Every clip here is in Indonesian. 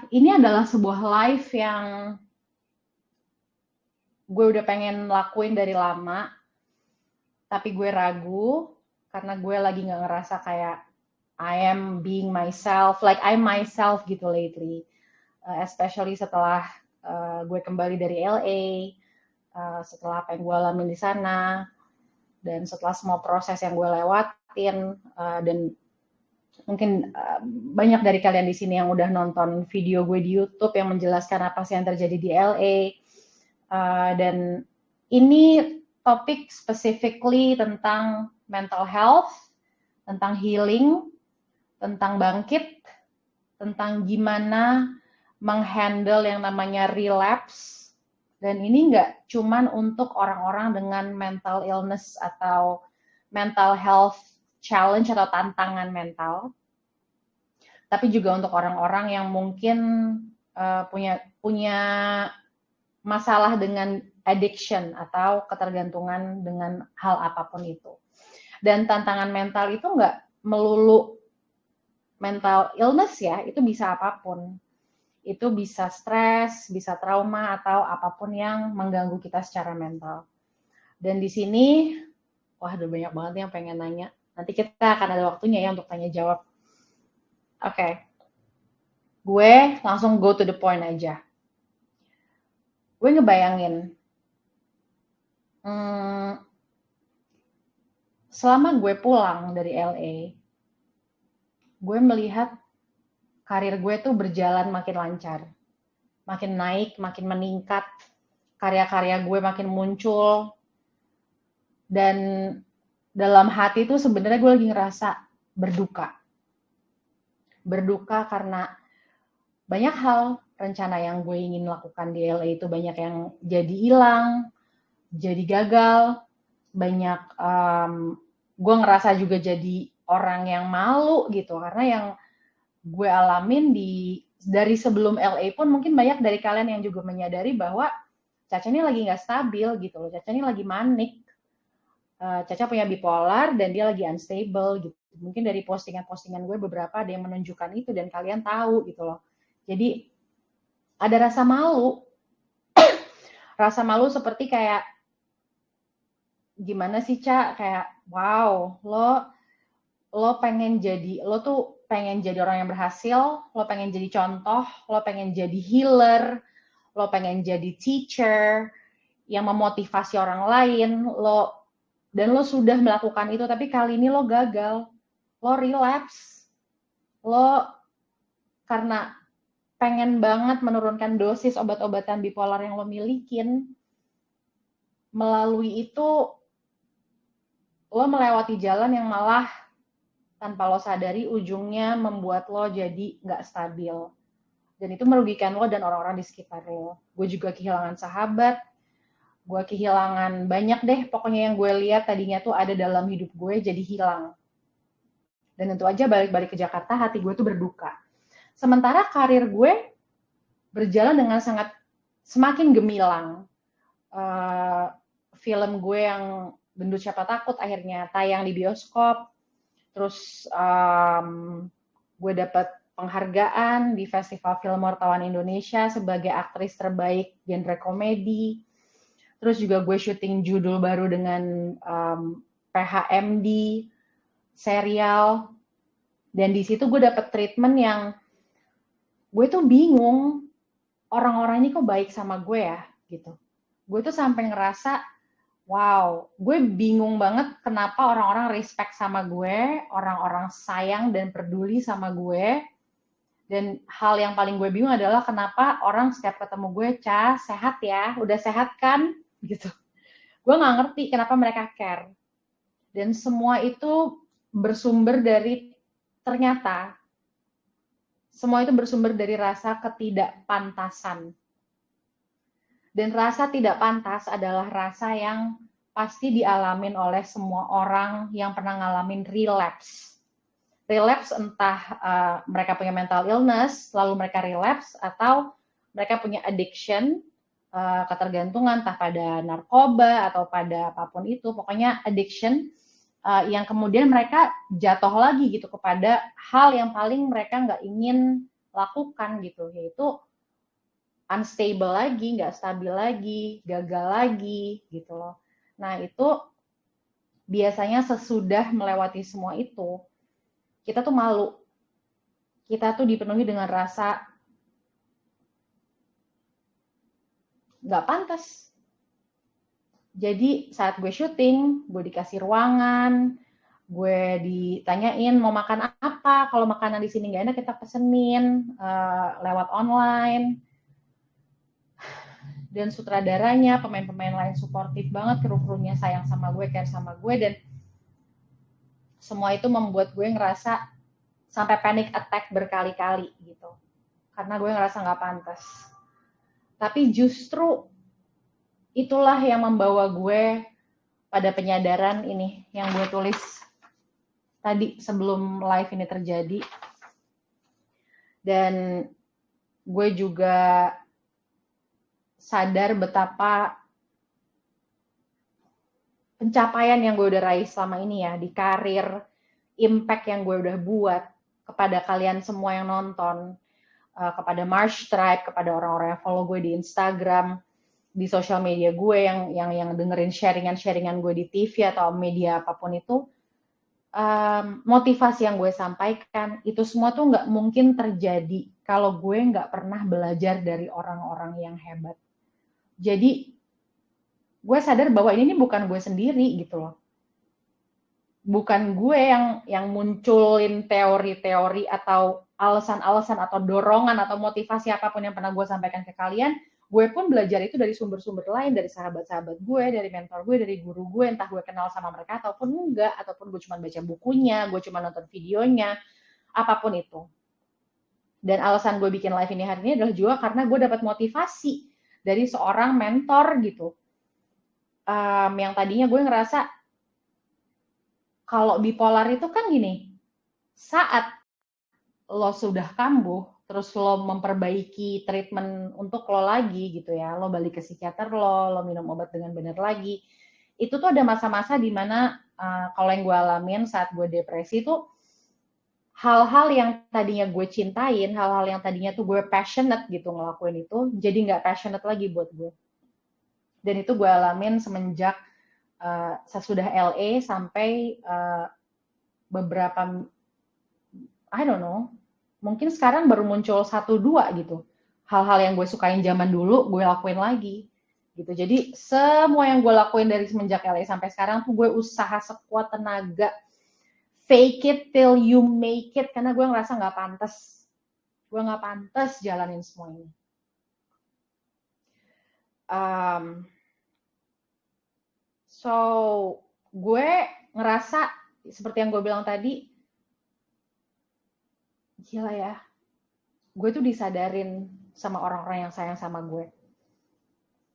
Ini adalah sebuah live yang gue udah pengen lakuin dari lama, tapi gue ragu karena gue lagi nggak ngerasa kayak I am being myself, like I'm myself gitu lately. Especially setelah gue kembali dari LA, setelah apa yang gue alami di sana, dan setelah semua proses yang gue lewatin, dan mungkin banyak dari kalian di sini yang udah nonton video gue di YouTube yang menjelaskan apa sih yang terjadi di LA. Dan ini topik specifically tentang mental health, tentang healing, tentang bangkit, tentang gimana menghandle yang namanya relapse. Dan ini nggak cuman untuk orang-orang dengan mental illness atau mental health challenge atau tantangan mental, tapi juga untuk orang-orang yang mungkin punya masalah dengan addiction atau ketergantungan dengan hal apapun itu. Dan tantangan mental itu nggak melulu mental illness ya, itu bisa apapun. Itu bisa stres, bisa trauma, atau apapun yang mengganggu kita secara mental. Dan di sini, wah udah banyak banget yang pengen nanya. Nanti kita akan ada waktunya ya untuk tanya jawab. Oke, gue langsung go to the point aja. Gue ngebayangin, selama gue pulang dari LA, gue melihat karir gue tuh berjalan makin lancar, makin naik, makin meningkat, karya-karya gue makin muncul, dan dalam hati tuh sebenarnya gue lagi ngerasa berduka. Berduka karena banyak hal rencana yang gue ingin lakukan di LA itu banyak yang jadi hilang, jadi gagal, banyak gue ngerasa juga jadi orang yang malu gitu, karena yang gue alamin dari sebelum LA pun mungkin banyak dari kalian yang juga menyadari bahwa Caca ini lagi nggak stabil gitu loh, Caca ini lagi manik, Caca punya bipolar dan dia lagi unstable gitu. Mungkin dari postingan-postingan gue beberapa ada yang menunjukkan itu dan kalian tahu gitu loh. Jadi ada rasa malu, rasa malu seperti kayak gimana sih Ca, kayak wow lo pengen jadi, lo tuh pengen jadi orang yang berhasil, lo pengen jadi contoh, lo pengen jadi healer, lo pengen jadi teacher yang memotivasi orang lain, dan lo sudah melakukan itu, tapi kali ini lo gagal, lo relapse, lo karena pengen banget menurunkan dosis obat-obatan bipolar yang lo milikin, melalui itu lo melewati jalan yang malah tanpa lo sadari ujungnya membuat lo jadi nggak stabil. Dan itu merugikan lo dan orang-orang di sekitar lo. Gue juga kehilangan sahabat, gue kehilangan banyak deh, pokoknya yang gue lihat tadinya tuh ada dalam hidup gue jadi hilang. Dan tentu aja balik-balik ke Jakarta, hati gue tuh berduka. Sementara karir gue berjalan dengan sangat semakin gemilang. Film gue yang Gendut Siapa Takut akhirnya tayang di bioskop. Terus gue dapat penghargaan di Festival Film Wartawan Indonesia sebagai aktris terbaik genre komedi. Terus juga gue syuting judul baru dengan PHMD serial. Dan di situ gue dapet treatment yang gue tuh bingung, orang-orang ini kok baik sama gue ya gitu. Gue tuh sampai ngerasa wow, gue bingung banget kenapa orang-orang respect sama gue, orang-orang sayang dan peduli sama gue. Dan hal yang paling gue bingung adalah kenapa orang setiap ketemu gue, Ca, sehat ya, udah sehat kan? Gitu. Gue nggak ngerti kenapa mereka care. Dan semua itu bersumber dari, ternyata, semua itu bersumber dari rasa ketidakpantasan. Dan rasa tidak pantas adalah rasa yang pasti dialamin oleh semua orang yang pernah ngalamin relapse. Relapse entah mereka punya mental illness, lalu mereka relapse, atau mereka punya addiction, ketergantungan entah pada narkoba atau pada apapun itu, pokoknya addiction yang kemudian mereka jatuh lagi gitu kepada hal yang paling mereka nggak ingin lakukan gitu, yaitu unstable lagi, nggak stabil lagi, gagal lagi gitu loh. Nah itu biasanya sesudah melewati semua itu, kita tuh malu. Kita tuh dipenuhi dengan rasa nggak pantas. Jadi saat gue syuting, gue dikasih ruangan, gue ditanyain mau makan apa, kalau makanan di sini nggak enak kita pesenin lewat online. Dan sutradaranya, pemain-pemain lain suportif banget, kru-krunya sayang sama gue, care sama gue, dan semua itu membuat gue ngerasa sampai panic attack berkali-kali gitu. Karena gue ngerasa nggak pantas. Tapi justru itulah yang membawa gue pada penyadaran ini yang gue tulis tadi sebelum live ini terjadi. Dan gue juga sadar betapa pencapaian yang gue udah raih selama ini ya di karir, impact yang gue udah buat kepada kalian semua yang nonton, kepada Marsh Tribe, kepada orang-orang yang follow gue di Instagram, di sosial media gue yang dengerin sharingan gue di TV atau media apapun itu, motivasi yang gue sampaikan itu semua tuh nggak mungkin terjadi kalau gue nggak pernah belajar dari orang-orang yang hebat. Jadi gue sadar bahwa ini bukan gue sendiri gitu loh. Bukan gue yang munculin teori-teori atau alasan-alasan atau dorongan atau motivasi apapun yang pernah gue sampaikan ke kalian. Gue pun belajar itu dari sumber-sumber lain, dari sahabat-sahabat gue, dari mentor gue, dari guru gue, entah gue kenal sama mereka ataupun enggak, ataupun gue cuma baca bukunya, gue cuma nonton videonya, apapun itu. Dan alasan gue bikin live ini hari ini adalah juga karena gue dapat motivasi dari seorang mentor gitu. Yang tadinya gue ngerasa kalau bipolar itu kan gini, saat lo sudah kambuh, terus lo memperbaiki treatment untuk lo lagi gitu ya, lo balik ke psikiater lo minum obat dengan benar lagi, itu tuh ada masa-masa di mana kalau yang gue alamin saat gue depresi itu hal-hal yang tadinya gue cintain, hal-hal yang tadinya tuh gue passionate gitu ngelakuin itu, jadi nggak passionate lagi buat gue. Dan itu gue alamin semenjak sesudah LA sampai beberapa, I don't know, mungkin sekarang baru muncul 1-2 gitu. Hal-hal yang gue sukain zaman dulu, gue lakuin lagi. Gitu. Jadi semua yang gue lakuin dari semenjak LA sampai sekarang tuh gue usaha sekuat tenaga. Fake it till you make it, karena gue ngerasa nggak pantas. Gue nggak pantas jalanin semua ini. So, gue ngerasa, seperti yang gue bilang tadi, gila ya, gue tuh disadarin sama orang-orang yang sayang sama gue.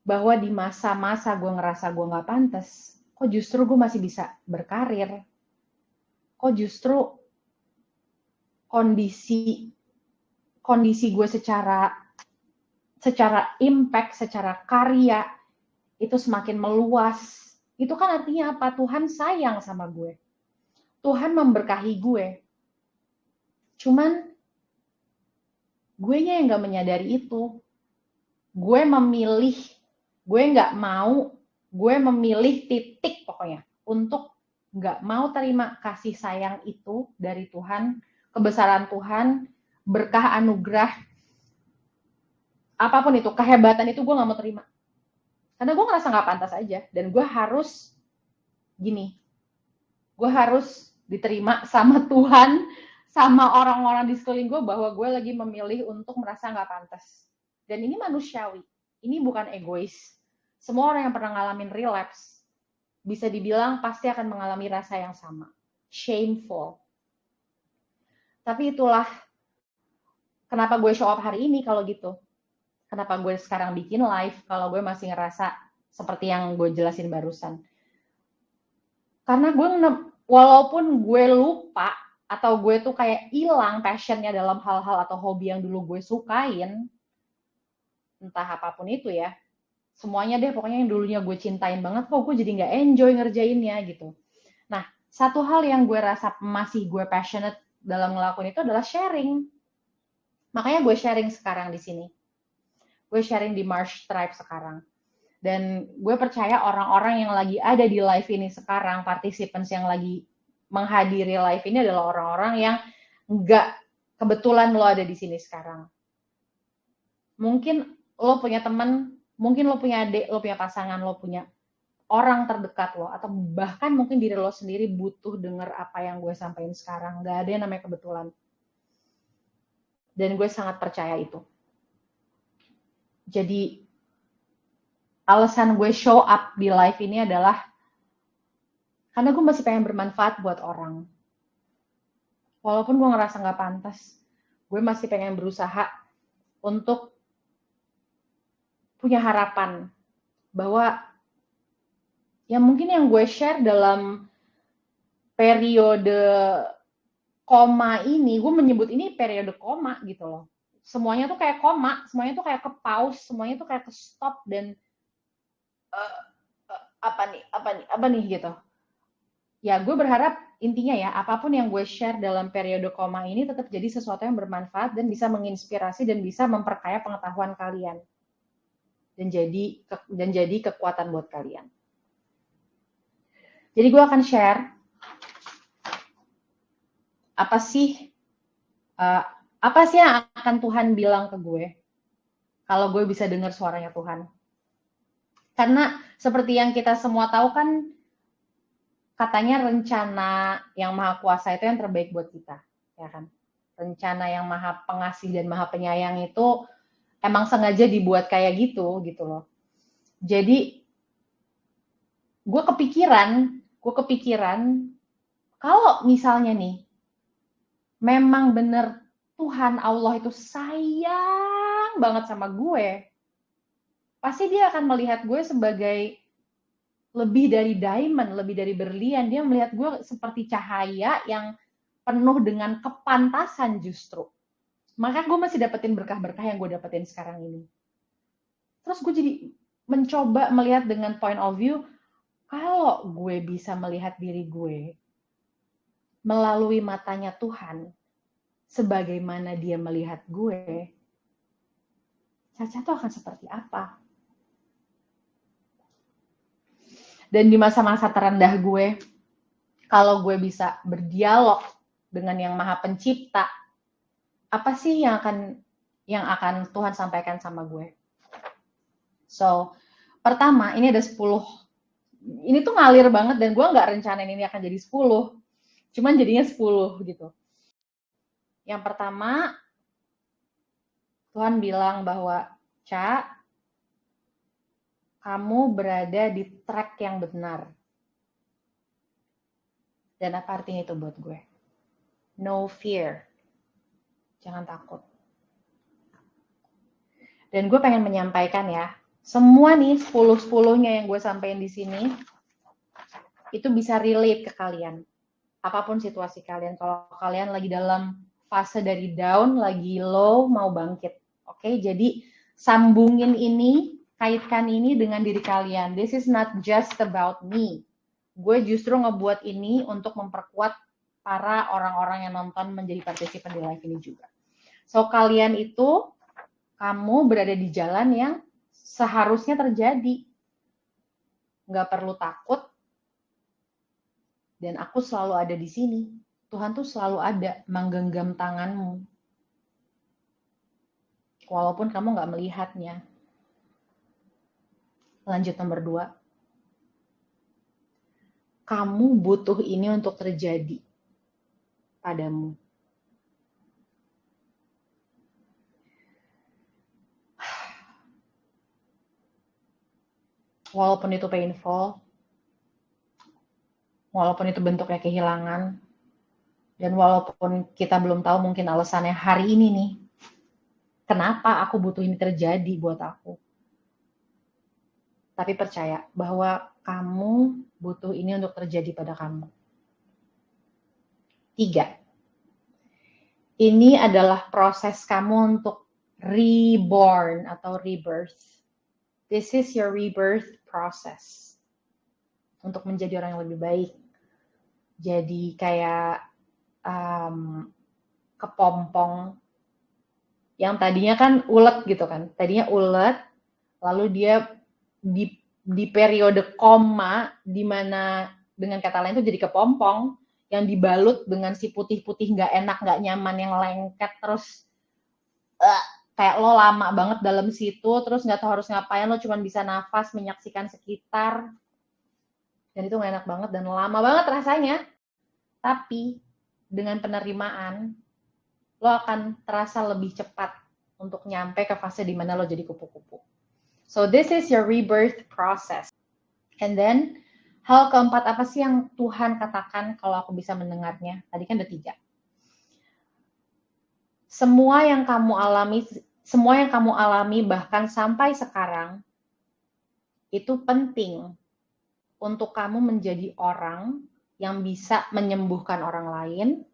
Bahwa di masa-masa gue ngerasa gue gak pantas, kok justru gue masih bisa berkarir. Kok justru kondisi gue secara impact, secara karya, itu semakin meluas. Itu kan artinya apa? Tuhan sayang sama gue. Tuhan memberkahi gue. Cuman gue yang gak menyadari itu. Gue memilih, gue gak mau, gue memilih titik pokoknya untuk gak mau terima kasih sayang itu dari Tuhan, kebesaran Tuhan, berkah anugerah, apapun itu, kehebatan itu gue gak mau terima. Karena gue ngerasa gak pantas aja. Dan gue harus gini, gue harus diterima sama Tuhan, sama orang-orang di sekeliling gue bahwa gue lagi memilih untuk merasa gak pantas. Dan ini manusiawi, ini bukan egois. Semua orang yang pernah ngalamin relapse, bisa dibilang pasti akan mengalami rasa yang sama. Shameful. Tapi itulah kenapa gue show up hari ini kalau gitu. Kenapa gue sekarang bikin live kalau gue masih ngerasa seperti yang gue jelasin barusan. Karena gue, walaupun gue lupa, atau gue tuh kayak hilang passionnya dalam hal-hal atau hobi yang dulu gue sukain, entah apapun itu ya, semuanya deh pokoknya yang dulunya gue cintain banget, kok gue jadi gak enjoy ngerjainnya gitu. Nah, satu hal yang gue rasa masih gue passionate dalam ngelakuin itu adalah sharing. Makanya gue sharing sekarang di sini. Gue sharing di Marsh Tribe sekarang. Dan gue percaya orang-orang yang lagi ada di live ini sekarang, participants yang lagi menghadiri live ini adalah orang-orang yang nggak kebetulan lo ada di sini sekarang. Mungkin lo punya teman, mungkin lo punya adik, lo punya pasangan, lo punya orang terdekat lo, atau bahkan mungkin diri lo sendiri butuh denger apa yang gue sampaikan sekarang. Nggak ada yang namanya kebetulan. Dan gue sangat percaya itu. Jadi alasan gue show up di live ini adalah karena gue masih pengen bermanfaat buat orang. Walaupun gue ngerasa nggak pantas, gue masih pengen berusaha untuk punya harapan bahwa ya mungkin yang gue share dalam periode koma ini, gue menyebut ini periode koma gitu loh. Semuanya tuh kayak koma, semuanya tuh kayak ke pause, semuanya tuh kayak ke stop dan apa nih gitu. Ya gue berharap intinya ya apapun yang gue share dalam periode koma ini tetap jadi sesuatu yang bermanfaat dan bisa menginspirasi dan bisa memperkaya pengetahuan kalian dan jadi kekuatan buat kalian. Jadi gue akan share apa sih yang akan Tuhan bilang ke gue kalau gue bisa dengar suaranya Tuhan. Karena seperti yang kita semua tahu kan katanya rencana yang maha kuasa itu yang terbaik buat kita, ya kan? Rencana yang maha pengasih dan maha penyayang itu emang sengaja dibuat kayak gitu loh. Jadi gue kepikiran kalau misalnya nih memang bener Tuhan Allah itu sayang banget sama gue, pasti dia akan melihat gue sebagai lebih dari diamond, lebih dari berlian. Dia melihat gue seperti cahaya yang penuh dengan kepantasan justru. Maka gue masih dapetin berkah-berkah yang gue dapetin sekarang ini. Terus gue jadi mencoba melihat dengan point of view, kalau gue bisa melihat diri gue melalui matanya Tuhan, sebagaimana dia melihat gue, Caca tuh akan seperti apa? Dan di masa-masa terendah gue, kalau gue bisa berdialog dengan yang maha pencipta, apa sih yang akan Tuhan sampaikan sama gue? So, pertama, ini ada 10. Ini tuh ngalir banget dan gue nggak rencanain ini akan jadi 10. Cuman jadinya 10 gitu. Yang pertama, Tuhan bilang bahwa, Ca, kamu berada di track yang benar. Dan apa artinya itu buat gue? No fear. Jangan takut. Dan gue pengen menyampaikan ya, semua nih 10-10-nya yang gue sampaikan di sini, itu bisa relate ke kalian. Apapun situasi kalian. Kalau kalian lagi dalam fase dari down, lagi low, mau bangkit. Oke, jadi sambungin ini, kaitkan ini dengan diri kalian. This is not just about me. Gue justru ngebuat ini untuk memperkuat para orang-orang yang nonton menjadi partisipan di live ini juga. So, kalian itu, kamu berada di jalan yang seharusnya terjadi. Nggak perlu takut, dan aku selalu ada di sini. Tuhan tuh selalu ada, menggenggam tanganmu. Walaupun kamu nggak melihatnya. Lanjut nomor 2. Kamu butuh ini untuk terjadi padamu. Walaupun itu painful, walaupun itu bentuknya kehilangan, dan walaupun kita belum tahu mungkin alasannya hari ini nih, kenapa aku butuh ini terjadi buat aku. Tapi percaya bahwa kamu butuh ini untuk terjadi pada kamu. 3. Ini adalah proses kamu untuk reborn atau rebirth. This is your rebirth process. Untuk menjadi orang yang lebih baik. Jadi kayak kepompong Yang tadinya kan ulet gitu kan. Tadinya ulet, lalu dia di periode koma, di mana dengan kata lain itu jadi kepompong, yang dibalut dengan si putih-putih nggak enak, nggak nyaman, yang lengket terus kayak lo lama banget dalam situ, terus nggak tahu harus ngapain, lo cuma bisa nafas, menyaksikan sekitar, dan itu nggak enak banget dan lama banget rasanya. Tapi dengan penerimaan, lo akan terasa lebih cepat untuk nyampe ke fase di mana lo jadi kupu-kupu. So this is your rebirth process. And then, hal keempat apa sih yang Tuhan katakan kalau aku bisa mendengarnya? Tadi kan ada 3. Semua yang kamu alami bahkan sampai sekarang, itu penting untuk kamu menjadi orang yang bisa menyembuhkan orang lain,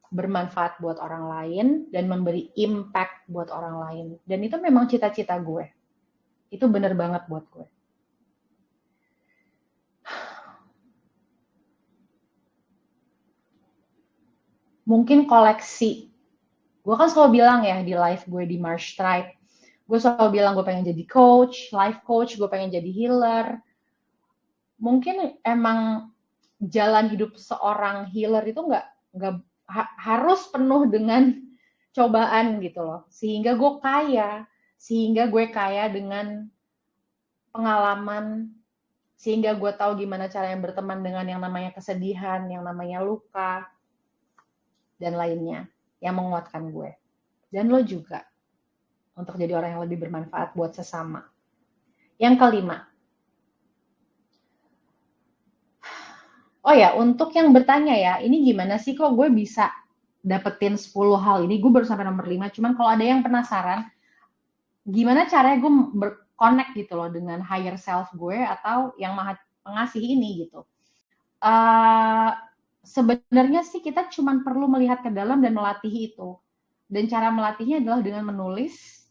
bermanfaat buat orang lain, dan memberi impact buat orang lain. Dan itu memang cita-cita gue. Itu bener banget buat gue. Mungkin koleksi. Gue kan selalu bilang ya di live gue di Marsh Tribe, gue selalu bilang gue pengen jadi coach, life coach, gue pengen jadi healer. Mungkin emang jalan hidup seorang healer itu nggak harus penuh dengan cobaan gitu loh. Sehingga gue kaya dengan pengalaman, sehingga gue tahu gimana cara yang berteman dengan yang namanya kesedihan, yang namanya luka, dan lainnya yang menguatkan gue. Dan lo juga, untuk jadi orang yang lebih bermanfaat buat sesama. Yang kelima, oh ya, untuk yang bertanya ya, ini gimana sih kok gue bisa dapetin 10 hal ini? Gue baru sampai nomor 5, cuman kalau ada yang penasaran, gimana caranya gue berconnect gitu loh dengan higher self gue atau yang maha pengasih ini gitu. Sebenarnya sih kita cuma perlu melihat ke dalam dan melatih itu. Dan cara melatihnya adalah dengan menulis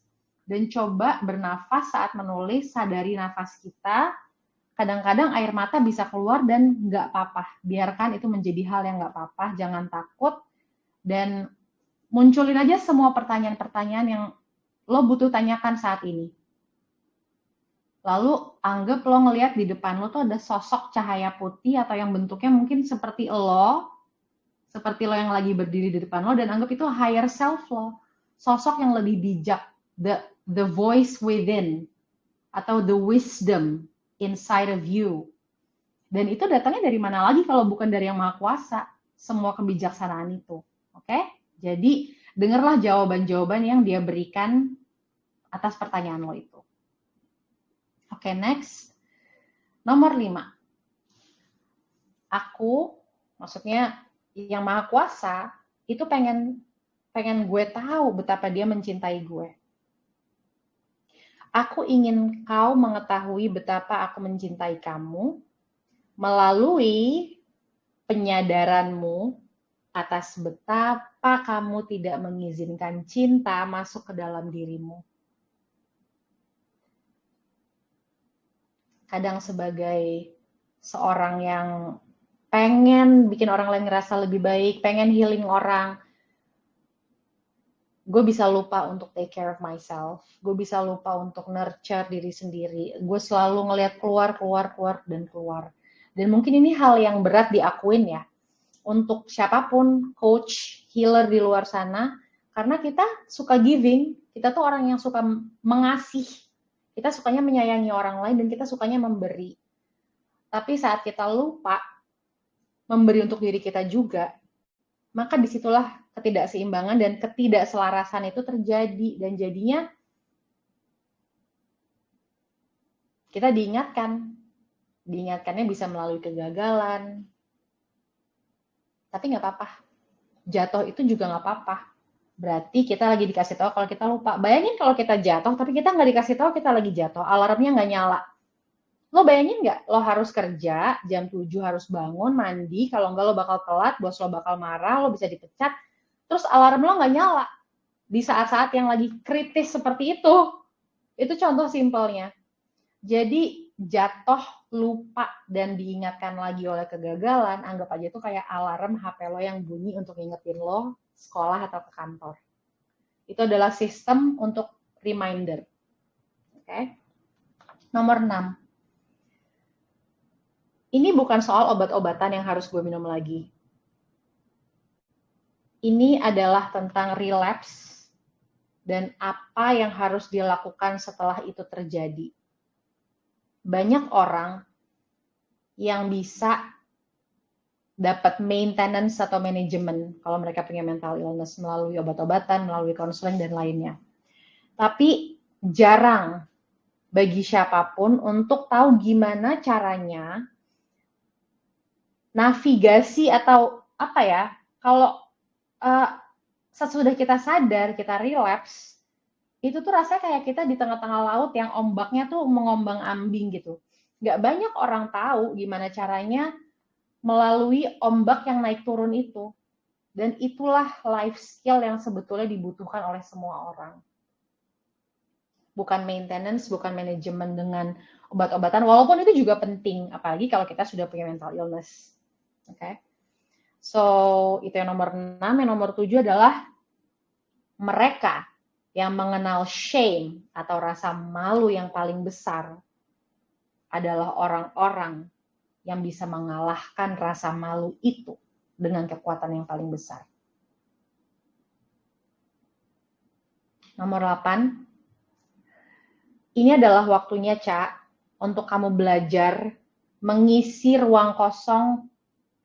dan coba bernafas saat menulis, sadari nafas kita. Kadang-kadang air mata bisa keluar dan nggak apa-apa. Biarkan itu menjadi hal yang nggak apa-apa, jangan takut. Dan munculin aja semua pertanyaan-pertanyaan yang lo butuh tanyakan saat ini. Lalu anggap lo ngelihat di depan lo tuh ada sosok cahaya putih atau yang bentuknya mungkin seperti lo yang lagi berdiri di depan lo, dan anggap itu higher self lo, sosok yang lebih bijak, the voice within atau the wisdom inside of you. Dan itu datangnya dari mana lagi kalau bukan dari yang maha kuasa, semua kebijaksanaan itu. Oke? Jadi dengarlah jawaban-jawaban yang dia berikan atas pertanyaan lo itu. Oke, next. Nomor 5. Aku, maksudnya yang maha kuasa, itu pengen gue tahu betapa dia mencintai gue. Aku ingin kau mengetahui betapa aku mencintai kamu melalui penyadaranmu atas betapa kamu tidak mengizinkan cinta masuk ke dalam dirimu. Kadang sebagai seorang yang pengen bikin orang lain ngerasa lebih baik, pengen healing orang, gue bisa lupa untuk take care of myself. Gue bisa lupa untuk nurture diri sendiri. Gue selalu ngelihat keluar. Dan mungkin ini hal yang berat diakuin ya. Untuk siapapun, coach, healer di luar sana, karena kita suka giving, kita tuh orang yang suka mengasih. Kita sukanya menyayangi orang lain dan kita sukanya memberi. Tapi saat kita lupa memberi untuk diri kita juga, maka disitulah ketidakseimbangan dan ketidakselarasan itu terjadi. Dan jadinya kita diingatkannya bisa melalui kegagalan. Tapi nggak apa-apa, jatuh itu juga nggak apa-apa. Berarti kita lagi dikasih tahu kalau kita lupa. Bayangin kalau kita jatuh, tapi kita nggak dikasih tahu kita lagi jatuh, alarmnya nggak nyala. Lo bayangin nggak, lo harus kerja, jam 7 harus bangun, mandi, kalau nggak lo bakal telat, bos lo bakal marah, lo bisa dipecat, terus alarm lo nggak nyala. Di saat-saat yang lagi kritis seperti itu contoh simpelnya. Jadi jatuh, lupa, dan diingatkan lagi oleh kegagalan, anggap aja itu kayak alarm HP lo yang bunyi untuk ngingetin lo sekolah atau ke kantor. Itu adalah sistem untuk reminder. Oke. Nomor 6. Ini bukan soal obat-obatan yang harus gue minum lagi. Ini adalah tentang relapse dan apa yang harus dilakukan setelah itu terjadi. Banyak orang yang bisa dapat maintenance atau manajemen kalau mereka punya mental illness melalui obat-obatan, melalui konseling dan lainnya. Tapi jarang bagi siapapun untuk tahu gimana caranya navigasi atau apa ya, kalau sesudah kita sadar, kita relapse, itu tuh rasanya kayak kita di tengah-tengah laut yang ombaknya tuh mengombang-ambing gitu. Nggak banyak orang tahu gimana caranya melalui ombak yang naik turun itu. Dan itulah life skill yang sebetulnya dibutuhkan oleh semua orang. Bukan maintenance, bukan manajemen dengan obat-obatan, walaupun itu juga penting, apalagi kalau kita sudah punya mental illness. Oke. Okay? So, itu yang nomor 6. Yang nomor 7 adalah mereka yang mengenal shame atau rasa malu yang paling besar adalah orang-orang yang bisa mengalahkan rasa malu itu dengan kekuatan yang paling besar. Nomor 8. Ini adalah waktunya, Ca, untuk kamu belajar mengisi ruang kosong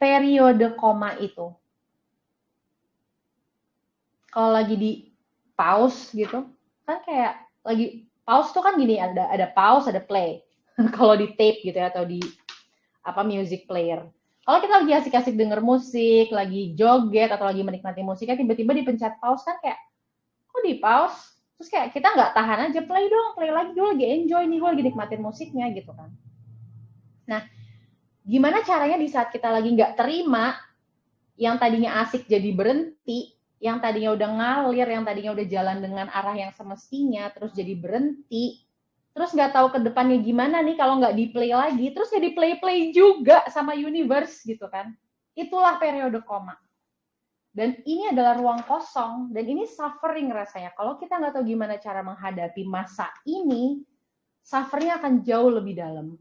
periode koma itu. Kalau lagi di pause gitu, kan kayak lagi pause tuh kan gini, ada pause, ada play. Kalau di tape gitu ya, atau di music player. Kalau kita lagi asik-asik denger musik, lagi joget atau lagi menikmati musiknya, tiba-tiba dipencet pause kan kayak, kok di pause? Terus kayak kita nggak tahan aja, play dong, play lagi, gue lagi enjoy nih, gue lagi nikmatin musiknya gitu kan. Nah, gimana caranya di saat kita lagi nggak terima, yang tadinya asik jadi berhenti, yang tadinya udah ngalir, yang tadinya udah jalan dengan arah yang semestinya, terus jadi berhenti, terus nggak tahu ke depannya gimana nih kalau nggak di-play lagi, terus nggak di-play juga sama universe gitu kan. Itulah periode koma. Dan ini adalah ruang kosong, dan ini suffering rasanya. Kalau kita nggak tahu gimana cara menghadapi masa ini, sufferingnya akan jauh lebih dalam.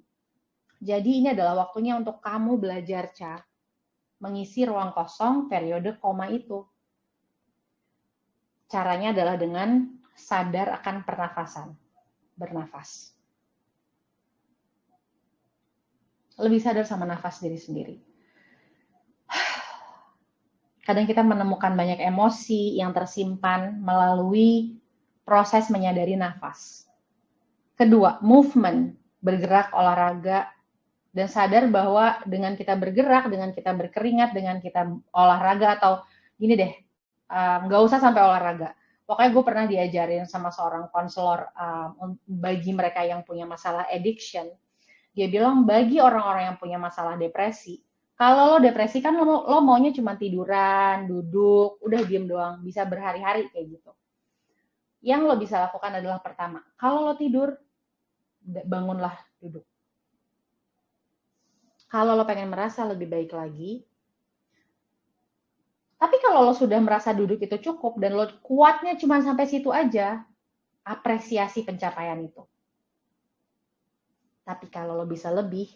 Jadi ini adalah waktunya untuk kamu belajar, Ca, mengisi ruang kosong periode koma itu. Caranya adalah dengan sadar akan pernafasan. Bernafas. Lebih sadar sama nafas diri sendiri. Kadang kita menemukan banyak emosi yang tersimpan melalui proses menyadari nafas. Kedua, movement, bergerak, olahraga, dan sadar bahwa dengan kita bergerak, dengan kita berkeringat, dengan kita olahraga, atau gini deh, nggak usah sampai olahraga. Pokoknya gue pernah diajarin sama seorang konselor bagi mereka yang punya masalah addiction. Dia bilang bagi orang-orang yang punya masalah depresi, kalau lo depresi kan lo maunya cuma tiduran, duduk, udah diem doang, bisa berhari-hari kayak gitu. Yang lo bisa lakukan adalah pertama, kalau lo tidur, bangunlah duduk. Kalau lo pengen merasa lebih baik lagi, tapi kalau lo sudah merasa duduk itu cukup dan lo kuatnya cuma sampai situ aja, apresiasi pencapaian itu. Tapi kalau lo bisa lebih,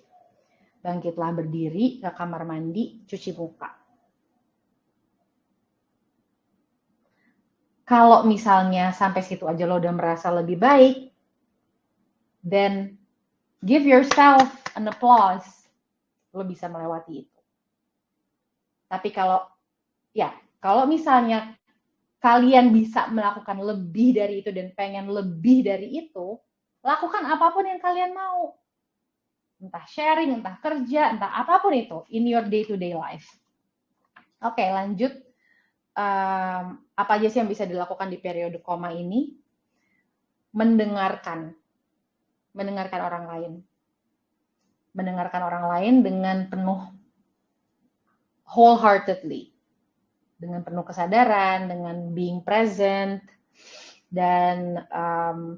bangkitlah berdiri ke kamar mandi, cuci muka. Kalau misalnya sampai situ aja lo udah merasa lebih baik, then give yourself an applause. Lo bisa melewati itu. Tapi kalau misalnya kalian bisa melakukan lebih dari itu dan pengen lebih dari itu, lakukan apapun yang kalian mau. Entah sharing, entah kerja, entah apapun itu in your day-to-day life. Oke, lanjut. Apa aja sih yang bisa dilakukan di periode koma ini? Mendengarkan orang lain. Mendengarkan orang lain dengan penuh wholeheartedly. Dengan penuh kesadaran, dengan being present, dan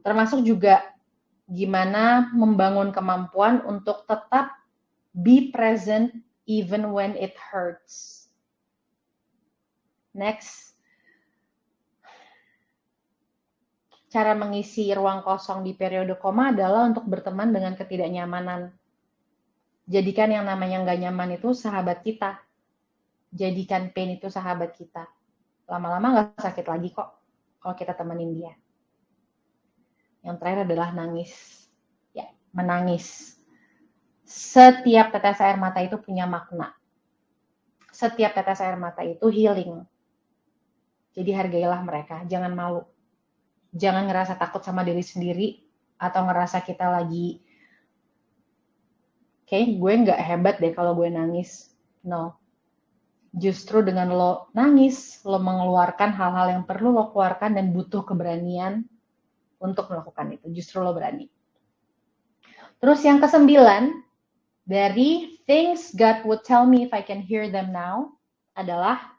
termasuk juga gimana membangun kemampuan untuk tetap be present even when it hurts. Next, cara mengisi ruang kosong di periode koma adalah untuk berteman dengan ketidaknyamanan. Jadikan yang namanya nggak nyaman itu sahabat kita. Jadikan pain itu sahabat kita. Lama-lama nggak sakit lagi kok kalau kita temenin dia. Yang terakhir adalah nangis. Ya, menangis. Setiap tetes air mata itu punya makna. Setiap tetes air mata itu healing. Jadi hargailah mereka, jangan malu. Jangan ngerasa takut sama diri sendiri atau ngerasa kita lagi kayak gue nggak hebat deh kalau gue nangis. No. Justru dengan lo nangis, lo mengeluarkan hal-hal yang perlu lo keluarkan dan butuh keberanian untuk melakukan itu. Justru lo berani. Terus yang ke-9, dari things God would tell me if I can hear them now adalah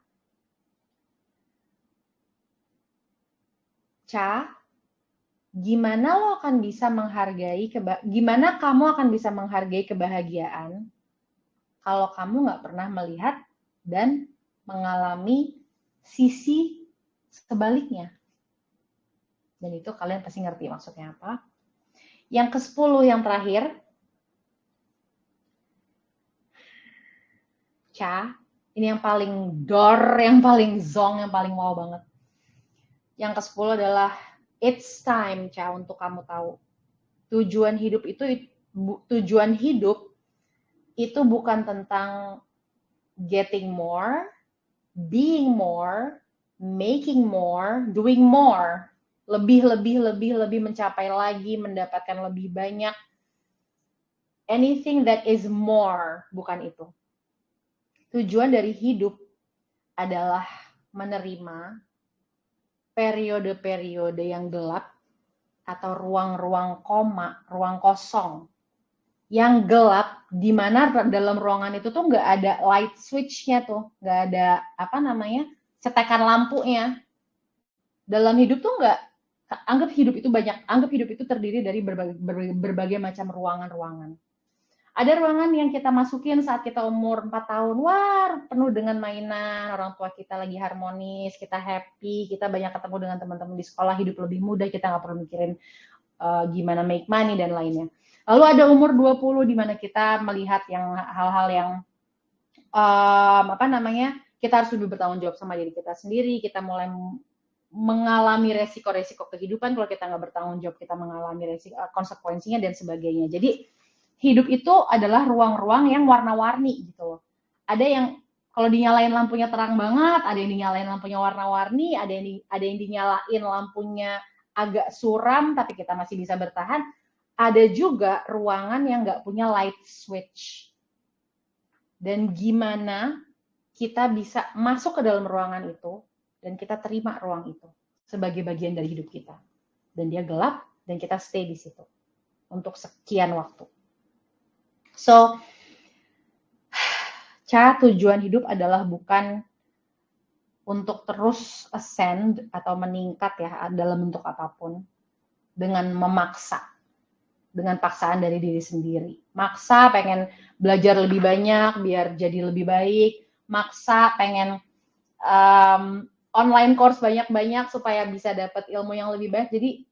gimana kamu akan bisa menghargai kebahagiaan kalau kamu nggak pernah melihat dan mengalami sisi sebaliknya. Dan itu kalian pasti ngerti maksudnya apa. Yang ke-10 yang terakhir, ini yang paling yang paling zong, yang paling wow banget. Yang ke-10 adalah it's time, untuk kamu tahu. Tujuan hidup itu bukan tentang getting more, being more, making more, doing more. Lebih mencapai lagi, mendapatkan lebih banyak. Anything that is more, bukan itu. Tujuan dari hidup adalah menerima periode-periode yang gelap atau ruang-ruang koma, ruang kosong yang gelap, di mana dalam ruangan itu tuh nggak ada light switch-nya tuh, nggak ada cetekan lampunya. Dalam hidup tuh nggak, anggap hidup itu terdiri dari berbagai macam ruangan-ruangan. Ada ruangan yang kita masukin saat kita umur 4 tahun, penuh dengan mainan, orang tua kita lagi harmonis, kita happy, kita banyak ketemu dengan teman-teman di sekolah, hidup lebih mudah, kita nggak perlu mikirin gimana make money dan lainnya. Lalu ada umur 20 di mana kita melihat hal-hal yang kita harus lebih bertanggung jawab sama diri kita sendiri, kita mulai mengalami resiko-resiko kehidupan, kalau kita nggak bertanggung jawab kita mengalami konsekuensinya dan sebagainya. Jadi hidup itu adalah ruang-ruang yang warna-warni gitu loh. Ada yang kalau dinyalain lampunya terang banget, ada yang dinyalain lampunya warna-warni, ada yang dinyalain lampunya agak suram tapi kita masih bisa bertahan. Ada juga ruangan yang nggak punya light switch. Dan gimana kita bisa masuk ke dalam ruangan itu dan kita terima ruang itu sebagai bagian dari hidup kita. Dan dia gelap dan kita stay di situ untuk sekian waktu. So, tujuan hidup adalah bukan untuk terus ascend atau meningkat ya dalam bentuk apapun dengan memaksa, dengan paksaan dari diri sendiri. Maksa pengen belajar lebih banyak biar jadi lebih baik, maksa pengen online course banyak-banyak supaya bisa dapat ilmu yang lebih baik. Jadi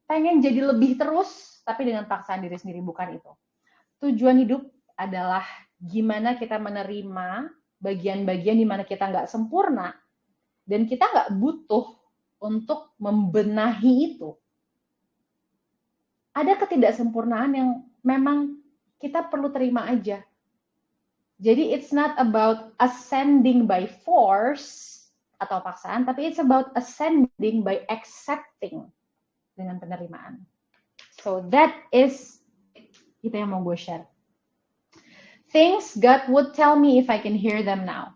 pengen jadi lebih terus tapi dengan paksaan diri sendiri, bukan itu. Tujuan hidup adalah gimana kita menerima bagian-bagian di mana kita nggak sempurna dan kita nggak butuh untuk membenahi itu. Ada ketidaksempurnaan yang memang kita perlu terima aja. Jadi it's not about ascending by force atau paksaan, tapi it's about ascending by accepting dengan penerimaan. So that is itu yang mau gue share. Things God would tell me if I can hear them now.